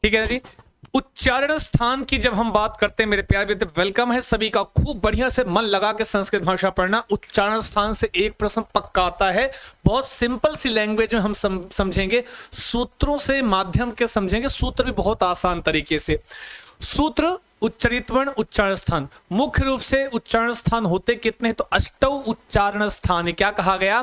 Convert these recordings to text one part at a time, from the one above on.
ठीक है जी। उच्चारण स्थान की जब हम बात करते हैं मेरे प्यारे विद्यार्थी, वेलकम है सभी का, खूब बढ़िया से मन लगा के संस्कृत भाषा पढ़ना। उच्चारण स्थान से एक प्रश्न पक्का आता है, बहुत सिंपल सी लैंग्वेज में हम समझेंगे, सूत्रों से माध्यम के समझेंगे, सूत्र भी बहुत आसान तरीके से। सूत्र उच्चरित वर्ण उच्चारण स्थान, मुख्य रूप से उच्चारण स्थान होते कितने, तो अष्टौ उच्चारण स्थान। क्या कहा गया,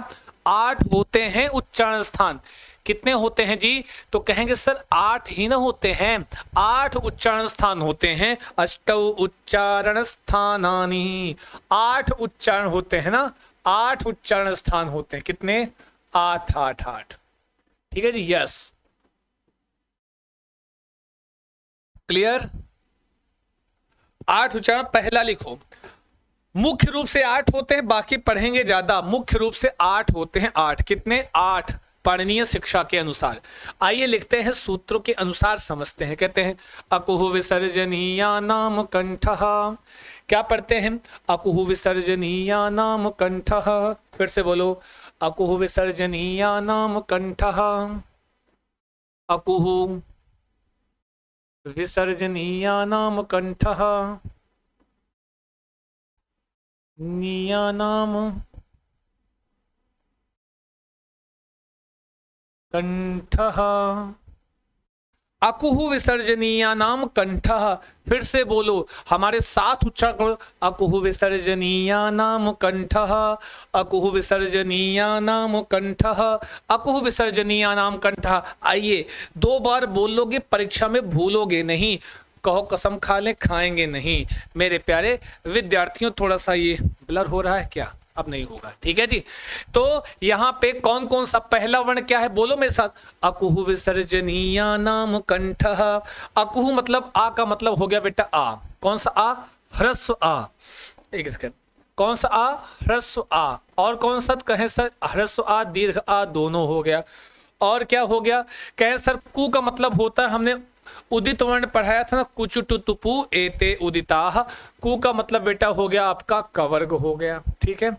8 होते हैं उच्चारण स्थान। कितने होते हैं जी, तो कहेंगे सर 8 ही ना होते हैं, 8 उच्चारण स्थान होते हैं। अष्टौ उच्चारण स्थानानि, 8 उच्चारण होते हैं ना, 8 उच्चारण स्थान होते हैं। कितने, 8 8 8। ठीक है जी, यस, क्लियर। 8 उच्चारण पहला लिखो, मुख्य रूप से 8 होते हैं, बाकी पढ़ेंगे ज्यादा। मुख्य रूप से 8 होते हैं, 8 कितने, 8 पढ़नीय शिक्षा के अनुसार। आइए लिखते हैं, सूत्रों के अनुसार समझते हैं। कहते हैं अकुहु विसर्जनीया नाम कंठः। क्या पढ़ते हैं, अकुहु विसर्जनीया नाम कंठः। फिर से बोलो, अकुहु विसर्जनीया नाम कंठः। अकुहु विसर्जनीया नाम कंठः। नीया नाम कंठः। अकुहु विसर्जनीया नाम कंठः। फिर से बोलो, हमारे साथ उच्चारण करो, अकुहु विसर्जनीया नाम कंठः। अकुहु विसर्जनीया नाम कंठः। अकुहु विसर्जनीया नाम कंठः। आइए 2 बार बोलोगे, परीक्षा में भूलोगे नहीं, कहो कसम खा ले खाएंगे नहीं। मेरे प्यारे विद्यार्थियों, थोड़ा सा ये ब्लर हो रहा है क्या, अब नहीं होगा, ठीक है जी। तो यहां पे कौन कौन सा, पहला वर्ण क्या है, बोलो मेरे साथ, अकुहु विसर्जनीया नाम कंठः। अकुहु मतलब आ का मतलब हो गया बेटा आ, कौन सा आ, ह्रस्व आ। एक सेकंड, कौन सा आ, ह्रस्व आ। और कौन सा कहे सर, ह्रस्व आ दीर्घ आ दोनों हो गया। और क्या हो गया, कहे सर कु का मतलब होता है, हमने उदित वर्ण पढ़ाया था ना, कुचुटुतुपु एते उदिताः। कु का मतलब बेटा हो गया आपका कवर्ग हो गया, ठीक है,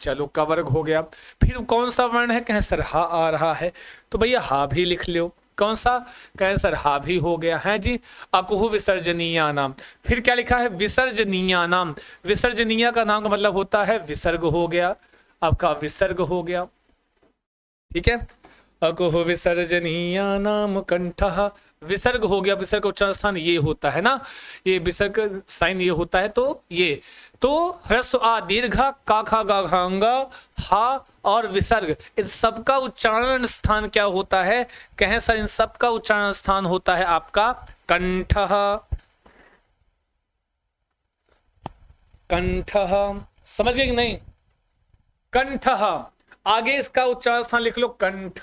चलो कवर्ग हो गया। फिर कौन सा वर्ण है, कहें सर हा आ रहा है, तो भैया हा भी लिख लो। कौन सा, कहें सर हा भी हो गया है जी। अकुहु विसर्जनीया नाम। फिर क्या लिखा है, विसर्जनीया नाम। विसर्जनीया का नाम का मतलब होता है विसर्ग हो गया, आपका विसर्ग हो गया, ठीक है। अकुहु विसर्जनीया नाम कंठः, विसर्ग हो गया। विसर्ग उच्चारण स्थान ये होता है ना, ये विसर्ग साइन ये होता है, तो ये तो ह्रस्व आ दीर्घा का खा गा घांगा हा और विसर्ग, इन सबका उच्चारण स्थान क्या होता है, कहें सर इन सबका उच्चारण स्थान होता है आपका कंठः। कंठः समझ गए कि नहीं, कंठः। आगे इसका उच्चारण स्थान लिख लो कंठ,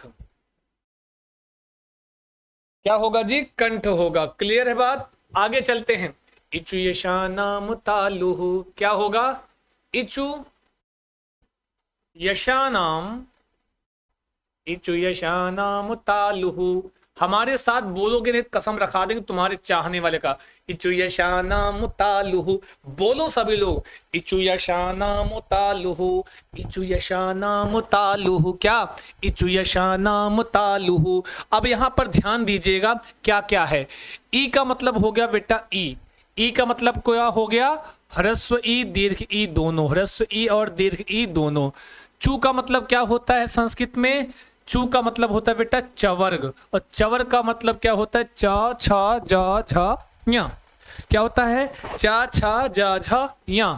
क्या होगा जी, कंठ होगा। क्लियर है बात, आगे चलते हैं। इचु यशानाम तालुः, क्या होगा, इचु यशानाम, इचु यशानाम तालुः। हमारे साथ बोलोगे नहीं कसम रखा देंगे तुम्हारे चाहने वाले का। इचु यशानाम तालुः, बोलो सभी लोग, इचु यशानाम तालुः, इचु यशानाम तालुः। क्या, इचु यशानाम तालुः। अब यहां पर ध्यान दीजिएगा क्या क्या है। ई का मतलब हो गया बेटा ई का मतलब क्या हो गया, ह्रस्व ई दीर्घ ई दोनों, ह्रस्व ई और दीर्घ ई दोनों। चू का मतलब क्या होता है संस्कृत में, चू का मतलब होता है बेटा चवर्ग, और चवर का मतलब क्या होता है, चा छा जा झा या। क्या होता है, चा छा जा झा या।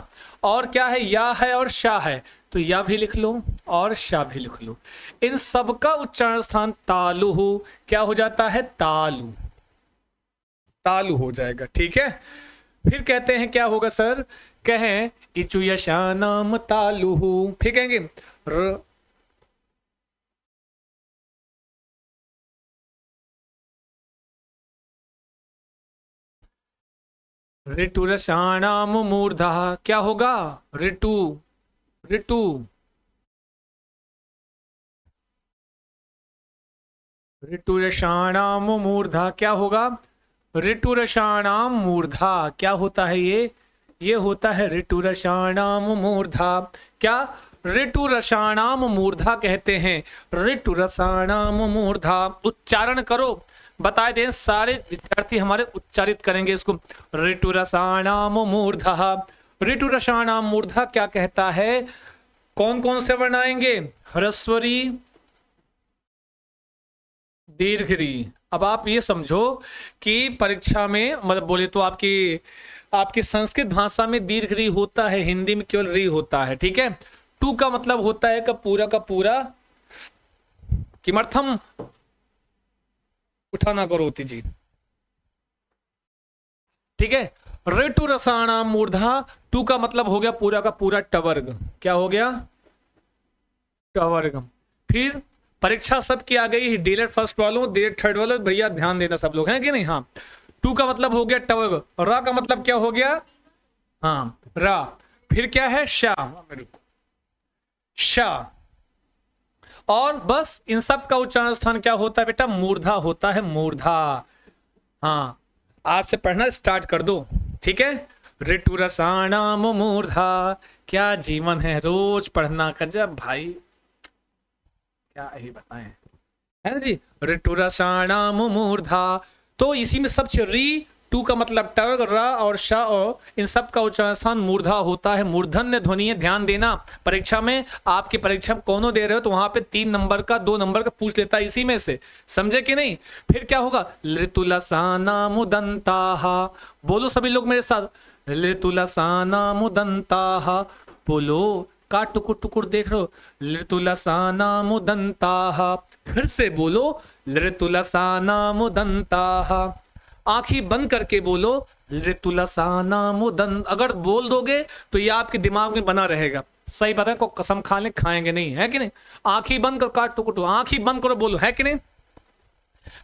और क्या है, या है और शाह है, तो या भी लिख लो और शाह भी लिख लो। इन सबका उच्चारण स्थान तालु, क्या हो जाता है, तालु, तालु हो जाएगा, ठीक है। फिर कहते हैं क्या होगा सर, कहें इचु यशानाम तालु, फिर कहेंगे ऋतु रसाणाम मूर्धा, क्या होगा, ऋतु, ऋतु, ऋतु रसाणाम मूर्धा, क्या होगा, ऋतु रसाणाम मूर्धा। क्या होता है ये होता है ऋतु रसाणाम मूर्धा। क्या, ऋतु रसाणाम मूर्धा कहते हैं, ऋतु रसाणाम मूर्धा। उच्चारण करो, बताए दें, सारे विद्यार्थी हमारे उच्चारित करेंगे इसको। ऋतु रसाणाम मूर्धः, ऋतु रसाणाम मूर्धा क्या कहता है, कौन कौन से वर्ण आएंगे, ह्रस्वरी दीर्घरी। अब आप ये समझो कि परीक्षा में मतलब बोले तो आपकी संस्कृत भाषा में दीर्घ री होता है, हिंदी में केवल री होता है, ठीक है। टू का मतलब होता है का पूरा किमर्थम उठाना करोति जी, ठीक है। ऋतु रसाणाम मूर्धा, टू का मतलब हो गया पूरा का पूरा टवर्ग, क्या हो गया, टवर्ग। फिर परीक्षा सबकी आ गई, डीलेट फर्स्ट वालों, डीलेट थर्ड वालों, भैया ध्यान देना सब लोग हैं कि नहीं। हाँ, टू का मतलब हो गया टवर्ग, रा का मतलब क्या हो गया, हाँ रा। फिर क्या है, शा, शा। और बस इन सब का उच्चारण स्थान क्या होता है बेटा, मूर्धा होता है, मूर्धा। हाँ, आज से पढ़ना स्टार्ट कर दो, ठीक है। ऋतु रसाणाम मूर्धा, क्या जीवन है, रोज पढ़ना कर जा भाई, क्या ही बताएं, है ना जी। ऋतु रसाणाम मूर्धा, तो इसी में सब री, टू का मतलब टग, रा और शा, और इन सब का उच्चारण स्थान मूर्धा होता है, मूर्धन्य ध्वनि है। ध्यान देना, परीक्षा में आपकी परीक्षा में कोनो दे रहे हो तो वहां पे 3 नंबर का 2 नंबर का पूछ लेता है इसी में से, समझे कि नहीं। फिर क्या होगा, ऋतुलसाना मुदंताः, बोलो सभी लोग मेरे साथ, ऋतुलसाना मुदंताः, बोलो, का टुकुर टुकुर देख रहे हो, ऋतुलसाना मुदंताः। फिर से बोलो, ऋतुलसाना मुदंताः, आंखें बंद करके बोलो, ऋतुलसाना मुदंत। अगर बोल दोगे तो ये आपके दिमाग में बना रहेगा, सही बात है, को कसम खा ले खाएंगे नहीं, है कि नहीं। आंखें बंद करो, काट टुकुर, आंखें बंद करो, बोलो, है कि नहीं।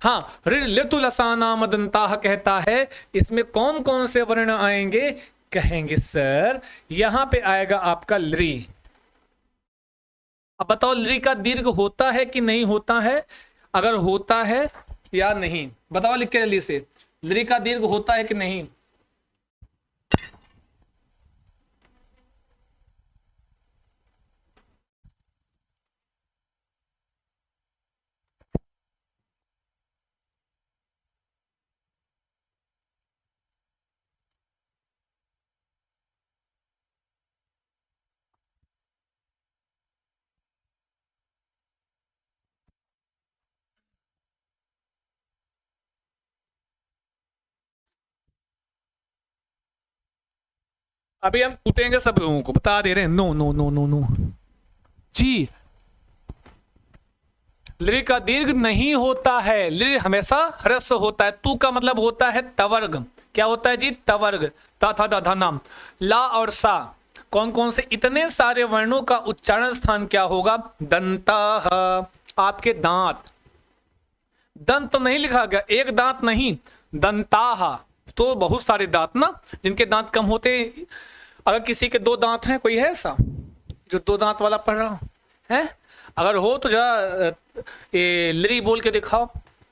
हाँ, ऋतुलसाना मुदंताः कहता है, इसमें कौन कौन से वर्ण आएंगे, कहेंगे सर यहां पे आएगा आपका लृ। अब बताओ लृ का दीर्घ होता है कि नहीं होता है, अगर होता है या नहीं बताओ लिख के जल्दी से, लृ का दीर्घ होता है कि नहीं। अभी हम कूटेंगे सब लोगों को, बता दे रहे हैं, no no no no no जी, लृ का दीर्घ नहीं होता है, लृ हमेशा ह्रस्व होता है। तू का मतलब होता है तवर्ग, क्या होता है जी, तवर्ग, ता था दा धा नाम। ला और सा, कौन कौन से, इतने सारे वर्णों का उच्चारण स्थान क्या होगा, दंताः, आपके दांत। दंत तो नहीं लिखा गया, एक दांत नहीं, दंताः, तो बहुत सारे दांत ना, जिनके दांत कम होते, अगर किसी के 2 दांत हैं, कोई है ऐसा जो 2 दांत वाला पढ़ रहा है, अगर हो तो जरा ये लृ बोल के दिखाओ,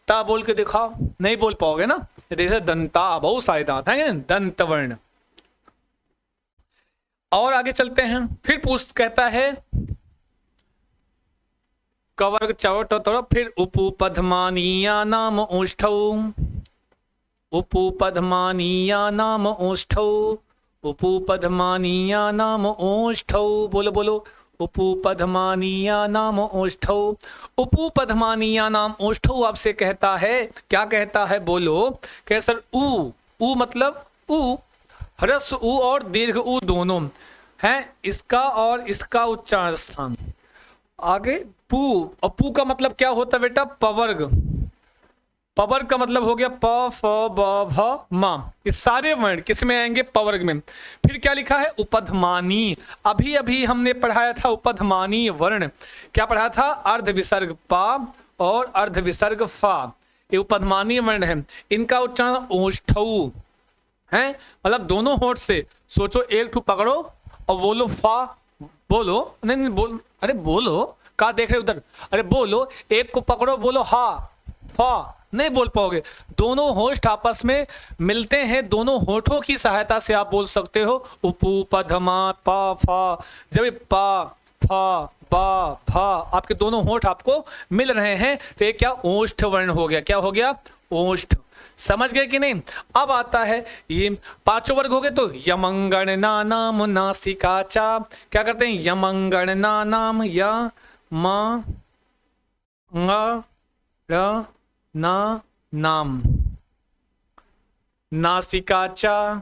ता बोल के दिखाओ, नहीं बोल पाओगे ना, जैसे दंता, बहुत सारे दांत हैं, दंत वर्ण। और आगे चलते हैं, फिर पूछ कहता है कवर्ग चौट, फिर उपपधमानीया नाम ओष्ठौ, उपपधमानीया नाम ओष्ठौ, उपपधमानीया नाम ओष्ठौ, बोलो बोलो, उपपधमानीया नाम ओष्ठौ। उपपधमानीया नाम ओष्ठौ आपसे कहता है, क्या कहता है, बोलो, कह सर उ मतलब उ, ह्रस्व उ और दीर्घ उ दोनों है, इसका और इसका उच्चारण स्थान। आगे पू, और पू का मतलब क्या होता है बेटा, पवर्ग, पवर्ग का मतलब हो गया प फ ब भ म, ये सारे वर्ण किस में आएंगे, पवर्ग में। फिर क्या लिखा है, उपधमानी, अभी अभी हमने पढ़ाया था उपधमानी वर्ण, क्या पढ़ा था, अर्ध विसर्ग पा और अर्ध विसर्ग फा, ये उपधमानी वर्ण है, इनका उच्चारण ओष्ठौ है, मतलब दोनों होठ से, सोचो एक ठू पकड़ो और बोलो फा, बोलो, नहीं बोल, अरे बोलो, का देख रहे उधर, अरे बोलो, एक को पकड़ो, बोलो हा फा, नहीं बोल पाओगे, दोनों होठ आपस में मिलते हैं, दोनों होठों की सहायता से आप बोल सकते हो उपू पधमा पा फा। जब पा फा बा भा आपके दोनों होठ आपको मिल रहे हैं तो ये क्या, ओष्ठ वर्ण हो गया, क्या हो गया, ओष्ठ। समझ गए कि नहीं? अब आता है ये पांचों वर्ग हो गए, तो यमंगणना नाम नासिका चा। क्या करते हैं? यमंगणना नाम, य म ङ र ना नाम, नासिका चा।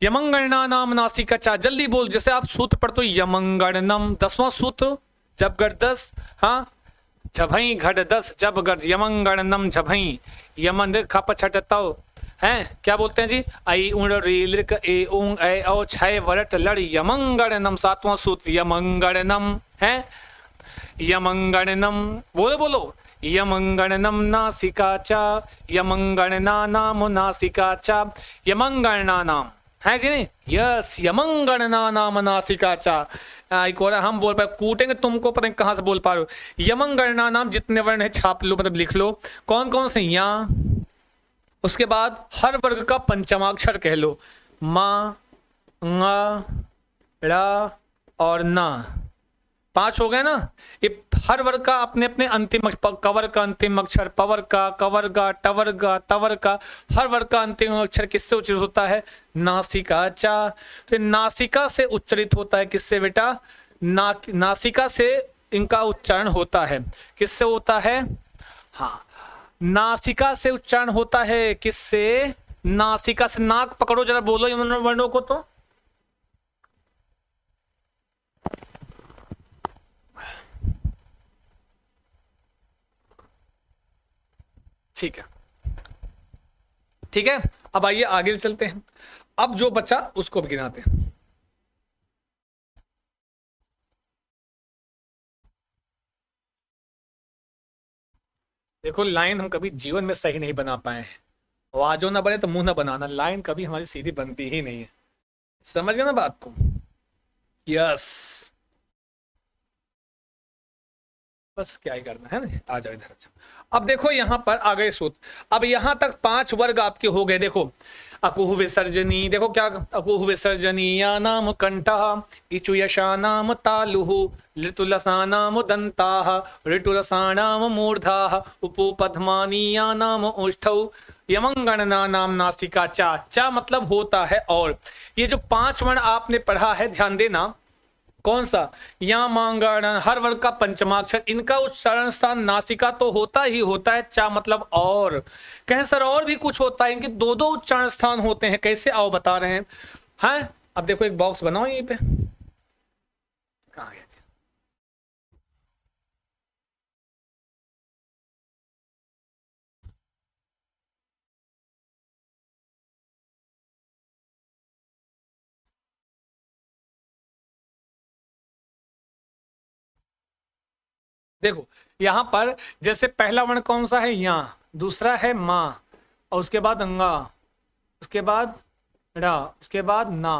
यमंगणना नाम नासिका चा। जल्दी बोल, जैसे आप सूत्र पढ़ते हो, यमंगणनम 10वां सूत्र, जब गढ़ 10, हाँ झभई घट 10 जब गढ़, यमंगणनम झभई, यमन खप छट तव हैं, क्या बोलते हैं जी? आई उड़ री लिक ए ऊंग ए औ छय वरट लड़, यमंगणनम 7वां सूत्र, यमंगणनम है, यमंगणनम बोलो बोलो, यमंगणनम नासिका चा, यमंगणना नाम नासिका चा, यमंगणना नाम है जी नहीं? यस, यमंगणना नाम नासिका चा। एक और हम बोल पाए, कूटेंगे तुमको, पता नहीं कहां से बोल पा रहे हो। यमंगणना नाम, जितने वर्ण है छाप लो, मतलब लिख लो, कौन कौन से? यहाँ, उसके बाद हर वर्ग का पंचमाक्षर कह लो, मा ङ ड़ा और ना, 5 हो गए ना। ये हर वर्ग का अपने अपने अंतिम, कवर का अंतिम अक्षर, पवर का, कवर का, टवर का, तवर का, हर वर्ग का अंतिम अक्षर किससे उच्चरित होता है? नासिका चा। तो नासिका से उच्चरित होता है, किससे बेटा? नासिका से इनका उच्चारण होता है। किससे होता है? हाँ, नासिका से उच्चारण होता है। किससे? नासिका से। नाक पकड़ो जरा, बोलो इन वर्णों को तो। ठीक है, ठीक है। अब आइए आगे चलते हैं। अब जो बचा उसको भी गिनाते हैं। देखो, लाइन हम कभी जीवन में सही नहीं बना पाए हैं। आवाजों ना बने तो मुंह ना बनाना, लाइन कभी हमारी सीधी बनती ही नहीं है। समझ गए ना बात को? यस, बस क्या ही करना है ना। आ जाओ इधर। अच्छा, अब देखो यहां पर आ गए सूत्र। अब यहां तक 5 वर्ग आपके हो गए। देखो, अकुह विसर्जनी, देखो क्या, अकुह विसर्जनीया नाम कंठः, इचु यशानाम तालुः, ऋतुलसानाम दन्ताः, ऋतुरसाणाम मूर्धाः, उपपद्मानीया नाम ओष्ठौ, यमंगणना नाम नासिका चा। चा मतलब होता है और। ये जो 5 वर्ण आपने पढ़ा है, ध्यान देना, कौन सा? या मांगण, हर वर्ग का पंचमाक्षर, इनका उच्चारण स्थान नासिका तो होता ही होता है। चा मतलब और। कहें सर और भी कुछ होता है? इनके 2-2 उच्चारण स्थान होते हैं। कैसे? आओ बता रहे हैं। हाँ, अब देखो एक बॉक्स बनाओ यहीं पे। कहाँ गया? देखो यहां पर जैसे पहला वर्ण कौन सा है? यहाँ, दूसरा है माँ, और उसके बाद अंगा, उसके बाद रा, उसके बाद ना।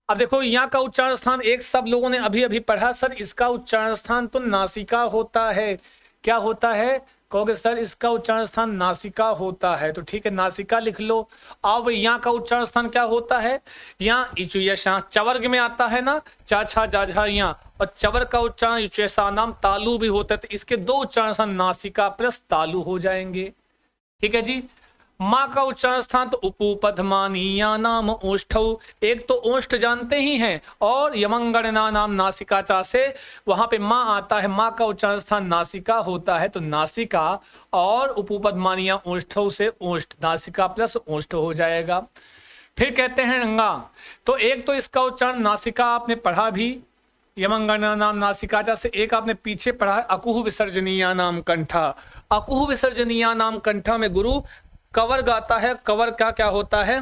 अब देखो यहाँ का उच्चारण स्थान एक सब लोगों ने अभी अभी पढ़ा, सर इसका उच्चारण स्थान तो नासिका होता है। क्या होता है? कहोगे सर इसका उच्चारण स्थान नासिका होता है, तो ठीक है नासिका लिख लो। अब यहाँ का उच्चारण स्थान क्या होता है? यहाँ इचुयशा, चवर्ग में आता है ना, चा छा जा झा यहाँ, और चवर का उच्चारण इचुयशा नाम तालु भी होता है, तो इसके 2 उच्चारण स्थान नासिका प्लस तालु हो जाएंगे। ठीक है जी। माँ का उच्चारण स्थान तो उपपद्मानीया नाम ओष्ठौ, एक तो ओष्ठ जानते ही हैं, और यमंगणना नाम नासिका चा से वहां पे माँ आता है, माँ का उच्चारण स्थान नासिका होता है, तो नासिका और उपपद्मानीया ओष्ठौ से ओष्ठ, नासिका प्लस ओष्ठ हो जाएगा। फिर कहते हैं अंगा, तो एक तो इसका उच्चारण नासिका आपने पढ़ा भी, यमंगणना नाम नासिका चा से, एक आपने पीछे पढ़ा है अकुह विसर्जनीया नाम कंठा। अकुह विसर्जनीया नाम कंठा में गुरु कवर गाता है। कवर का क्या होता है?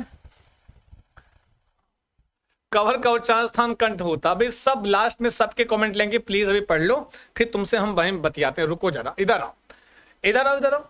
कवर का उच्चारण स्थान कंठ होता है। अभी सब लास्ट में सबके कमेंट लेंगे, प्लीज अभी पढ़ लो, फिर तुमसे हम वहीं बतियाते हैं। रुको जरा, इधर आओ, इधर आओ, इधर आओ।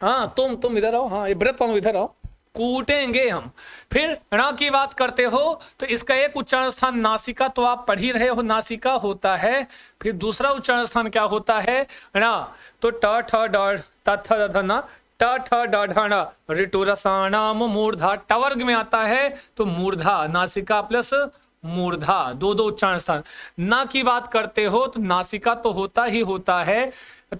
हाँ तुम इधर आओ। हाँ, ये व्रत पाओ, इधर आओ, कूटेंगे हम। फिर णा की बात करते हो तो इसका एक उच्चारण स्थान नासिका, तो आप पढ़ ही रहे हो नासिका होता है। फिर दूसरा उच्चारण स्थान क्या होता है? णा, तो ट ठ ड त थ ध न, ट ठ ड ढ न, ऋतुरसाणाम मूर्धा, टवर्ग में आता है तो मूर्धा, नासिका प्लस मूर्धा, दो दो उच्चारण स्थान। ना की बात करते हो तो नासिका तो होता ही होता है,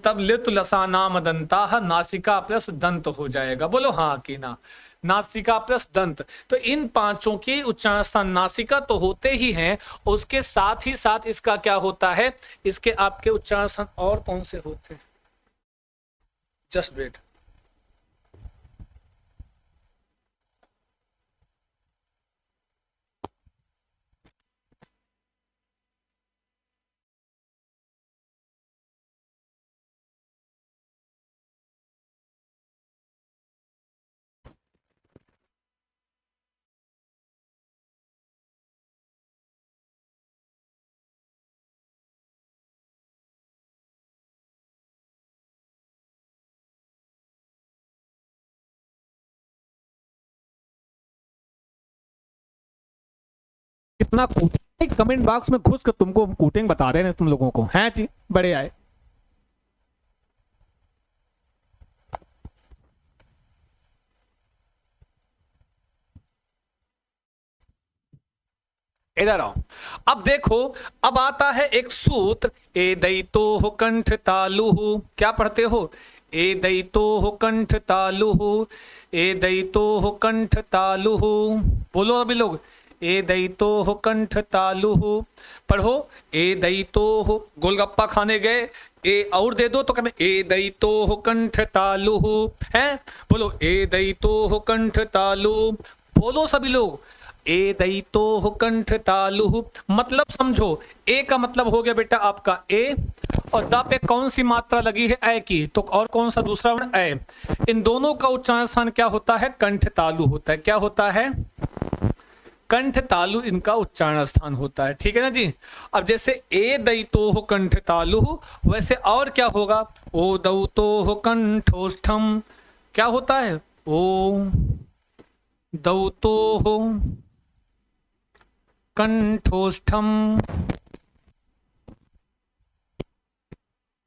तब लित लसानाम दंता, नासिका प्लस दंत हो जाएगा। बोलो हाँ कि ना, नासिका प्लस दंत। तो इन पांचों के उच्चारण स्थान नासिका तो होते ही हैं, उसके साथ ही साथ इसका क्या होता है, इसके आपके उच्चारण स्थान और कौन से होते हैं? Just wait. कितना कमेंट बॉक्स में घुस कर तुमको कूटेंगे बता रहे हैं तुम लोगों को, हैं जी, बड़े आए। इधर आओ। अब देखो, अब आता है एक सूत्र, ए दैतो हो कंठ तालुहु। क्या पढ़ते हो? ए दैतो हो कंठ तालुहु, ए दैतो हो कंठ तालुहु। बोलो अभी लोग, ए दैतो हो कंठ तालुहु। पढ़ो, ए दैतो हो, गोलगप्पा खाने गए, ए और दे दो तो कहते ए दैतो हो कंठ तालुहु है। बोलो ए दैतो हो कंठ तालु। बोलो सभी लोग, ए दैतो हो कंठ तालु। मतलब समझो, ए का मतलब हो गया बेटा आपका ए, और द पे कौन सी मात्रा लगी है? ए की। तो और कौन सा दूसरा वर्ण? ए। इन दोनों का उच्चारण स्थान क्या होता है? कंठ तालु होता है। क्या होता है? कंठ तालु इनका उच्चारण स्थान होता है। ठीक है ना जी। अब जैसे ए दैतो हो कंठ तालु, वैसे और क्या होगा? ओ दौतो हो कंठोष्ठम। क्या होता है? ओ दौतो हो कंठोष्ठम,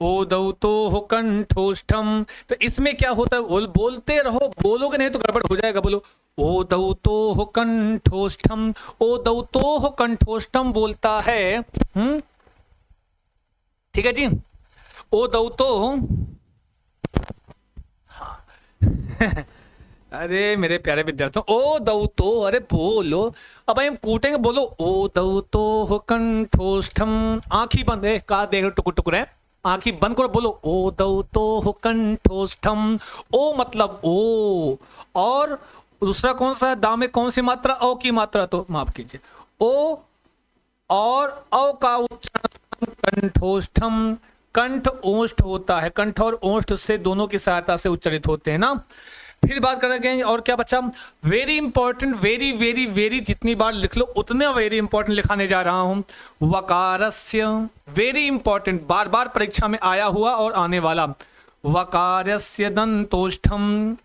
ओ दौतो हो कंठोष्ठम। तो इसमें क्या होता है? बोलते रहो, बोलोगे नहीं तो गड़बड़ हो जाएगा। बोलो, ओ दौतो हो कंठोष्ठम। ओ दौतो हो कंठोष्ठम बोलता है। ठीक है जी। ओ दौतो अरे मेरे प्यारे विद्यार्थियों, ओ दौतो, अरे बोलो, अब हम कूटेंगे। बोलो, ओ दौतो हो कंठोष्ठम। आंखी बंद है, कहा देख रहे टुकुर टुकुर है, आंखी बंद करो। बोलो, ओ दौतो हो कंठोष्ठम। ओ मतलब ओ, और दूसरा कौन सा है? दा में कौन सी मात्रा? ओ की मात्रा। तो माफ कीजिए, ओ और औ का उच्चारण कंठोष्ठम। कंठ ओष्ठ होता है, कंठ और ओष्ठ से दोनों की सहायता से उच्चारित होते हैं ना। फिर बात करेंगे और क्या बच्चा? Very important, very very very, जितनी बार लिख लो उतने वेरी इंपॉर्टेंट लिखाने जा रहा हूं। वकारस्य, वेरी इंपॉर्टेंट, बार बार परीक्षा में आया हुआ और आने वाला। वकारस्य दंतोष्ठम,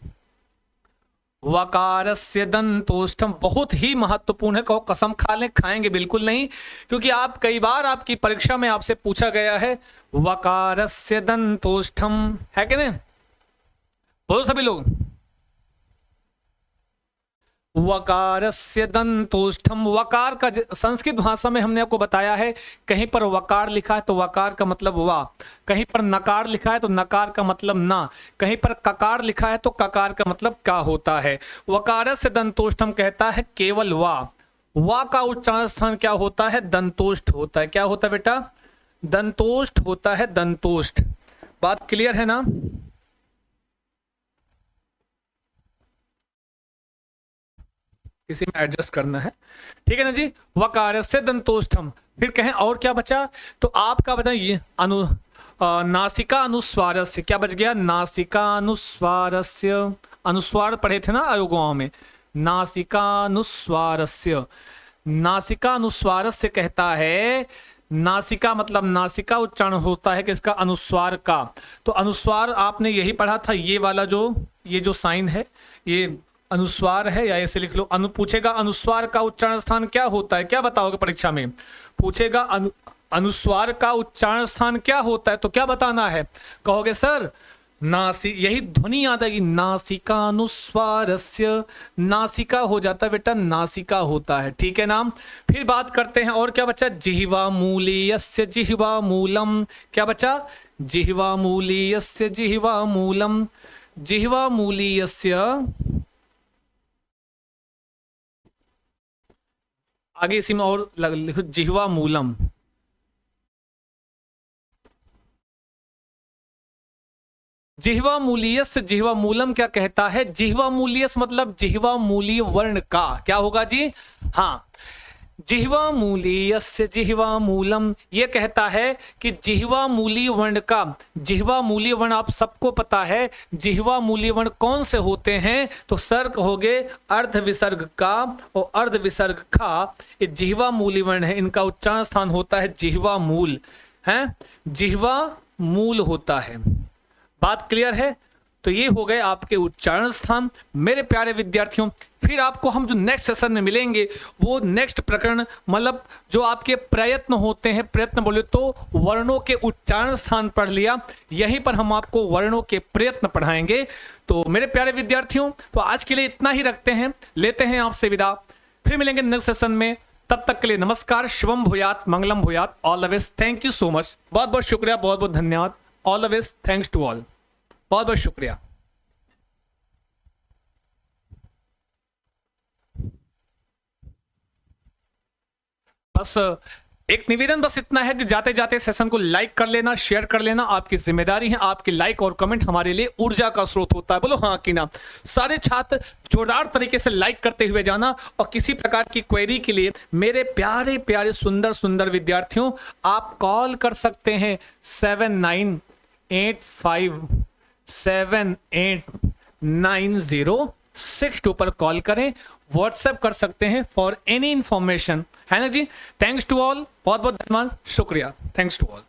वकारस्य दंतोष्ठम बहुत ही महत्वपूर्ण है। कहो कसम खा लें, खाएंगे बिल्कुल नहीं, क्योंकि आप कई बार आपकी परीक्षा में आपसे पूछा गया है वकारस्य दंतोष्ठम, है कि नहीं? बोलो सभी लोग, वकारस्य दंतोष्ठम। वकार का संस्कृत भाषा में हमने आपको बताया है, कहीं पर वकार लिखा है तो वकार का मतलब वा, कहीं पर नकार लिखा है तो नकार का मतलब ना, कहीं पर ककार लिखा है तो ककार का मतलब का होता है। वकारस्य दंतोष्ठम कहता है केवल वा का उच्चारण स्थान क्या होता है? दंतोष्ठ होता है। क्या होता है बेटा? दंतोष्ठ होता है, दंतोष्ठ। बात क्लियर है ना? किसी में एडजस्ट करना है, ठीक है ना जी। वकारस्य दंतोष्ठम। फिर कहें और क्या बचा? तो आपका बताइए, नासिका अनुस्वारस्य। क्या बच गया? नासिका अनुस्वारस्य। अनुस्वार पढ़े थे ना आयोगों में, नासिका अनुस्वारस्य। नासिका अनुस्वारस्य कहता है, नासिका मतलब नासिका उच्चारण होता है किसका? अनुस्वार का। तो अनुस्वार आपने यही पढ़ा था, ये वाला जो ये जो साइन है ये अनुस्वार है, या ऐसे लिख लो। पूछेगा अनुस्वार का उच्चारण स्थान क्या होता है? क्या बताओगे परीक्षा में? पूछेगा अनुस्वार का उच्चारण स्थान क्या होता है, तो क्या बताना है? कहोगे सर यही ध्वनि याद आएगी, नासिकानुस्वारस्य, नासिका हो जाता है बेटा, नासिका होता है, ठीक है ना। फिर बात करते हैं और क्या बच्चा, जिह्वा मूलीयस्य जिह्वा मूलम, क्या बच्चा, जिह्वा मूलीयस्य जिह्वा मूलम, जिह्वा मूलीयस्य, आगे इसी में और लिखो जिह्वा मूलम, जिह्वा मूलीयस, जिह्वा मूलम क्या कहता है, जिह्वा मूलीयस मतलब जिह्वा मूलीय वर्ण का, क्या होगा जी, हाँ, जिह्वा मूलीयस जिह्वा मूलम, ये कहता है कि जिह्वा मूलीय वर्ण का, जिह्वा मूलीय वर्ण आप सबको पता है, जिह्वा मूलीय वर्ण कौन से होते हैं, तो सर कहोगे अर्ध विसर्ग का और अर्ध विसर्ग का, ये जिह्वा मूलीय वर्ण है, इनका उच्चारण स्थान होता है जिह्वा मूल, है जिह्वा मूल होता है। बात क्लियर है, तो ये हो गए आपके उच्चारण स्थान। मेरे प्यारे विद्यार्थियों, फिर आपको हम जो नेक्स्ट सेशन में मिलेंगे वो नेक्स्ट प्रकरण, मतलब जो आपके प्रयत्न होते हैं, प्रयत्न बोले तो वर्णों के उच्चारण स्थान पढ़ लिया, यहीं पर हम आपको वर्णों के प्रयत्न पढ़ाएंगे। तो मेरे प्यारे विद्यार्थियों, तो आज के लिए इतना ही रखते हैं, लेते हैं आपसे विदा, फिर मिलेंगे नेक्स्ट सेशन में, तब तक के लिए नमस्कार, शुभम भूयात, मंगलम भूयात, all the best, thank you so much, बहुत बहुत शुक्रिया, बहुत बहुत धन्यवाद, all the best, thanks to all, बहुत बहुत शुक्रिया। बस एक निवेदन बस इतना है कि जाते जाते सेशन को लाइक कर लेना, शेयर कर लेना, आपकी जिम्मेदारी है, आपकी लाइक और कमेंट हमारे लिए ऊर्जा का स्रोत होता है, बोलो हाँ कि ना। सारे छात्र जोरदार तरीके से लाइक करते हुए जाना, और किसी प्रकार की क्वेरी के लिए मेरे प्यारे प्यारे सुंदर सुंदर विद्यार्थियों, आप कॉल कर सकते हैं 7985789062 पर कॉल करें, व्हाट्सएप कर सकते हैं फॉर एनी इंफॉर्मेशन, है ना जी। थैंक्स टू ऑल, बहुत बहुत धन्यवाद, शुक्रिया, थैंक्स टू ऑल।